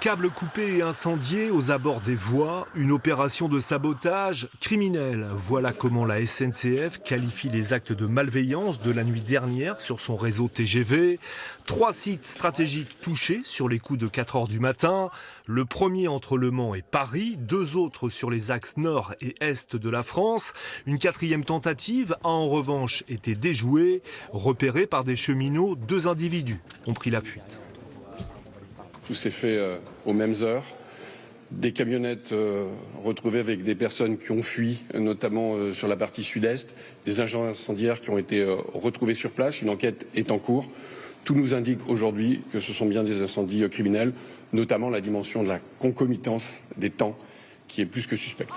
Câbles coupés et incendiés aux abords des voies, une opération de sabotage criminelle. Voilà comment la SNCF qualifie les actes de malveillance de la nuit dernière sur son réseau TGV. 3 sites stratégiques touchés sur les coups de 4 heures du matin. Le premier entre Le Mans et Paris, 2 autres sur les axes nord et est de la France. Une 4e tentative a en revanche été déjouée. Repérée par des cheminots, 2 individus ont pris la fuite. Tout s'est fait aux mêmes heures. Des camionnettes retrouvées avec des personnes qui ont fui, notamment sur la partie sud-est. Des agents incendiaires qui ont été retrouvés sur place. Une enquête est en cours. Tout nous indique aujourd'hui que ce sont bien des incendies criminels, notamment la dimension de la concomitance des temps qui est plus que suspecte.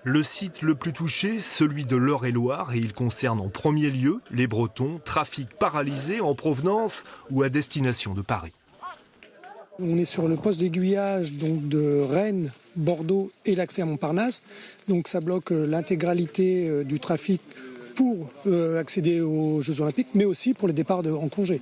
Le site le plus touché, celui de l'Eure-et-Loir, et il concerne en premier lieu les Bretons, trafic paralysé en provenance ou à destination de Paris. On est sur le poste d'aiguillage donc de Rennes, Bordeaux et l'accès à Montparnasse. Donc ça bloque l'intégralité du trafic pour accéder aux Jeux Olympiques, mais aussi pour les départs en congé.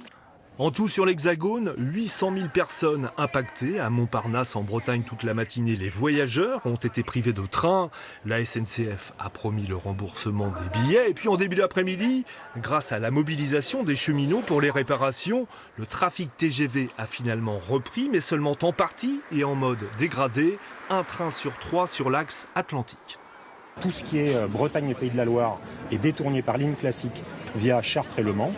En tout sur l'Hexagone, 800 000 personnes impactées. À Montparnasse, en Bretagne, toute la matinée, les voyageurs ont été privés de train. La SNCF a promis le remboursement des billets. Et puis en début d'après-midi, grâce à la mobilisation des cheminots pour les réparations, le trafic TGV a finalement repris, mais seulement en partie et en mode dégradé. 1 train sur 3 sur l'axe Atlantique. Tout ce qui est Bretagne et Pays de la Loire est détourné par ligne classique via Chartres et Le Mans.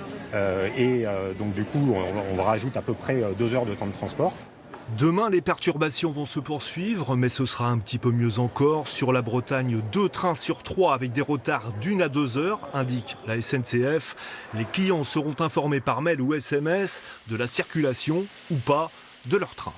Donc du coup, on rajoute à peu près 2 heures de temps de transport. Demain, les perturbations vont se poursuivre, mais ce sera un petit peu mieux encore. Sur la Bretagne, 2 trains sur 3 avec des retards d'1 à 2 heures, indique la SNCF. Les clients seront informés par mail ou SMS de la circulation ou pas de leur train.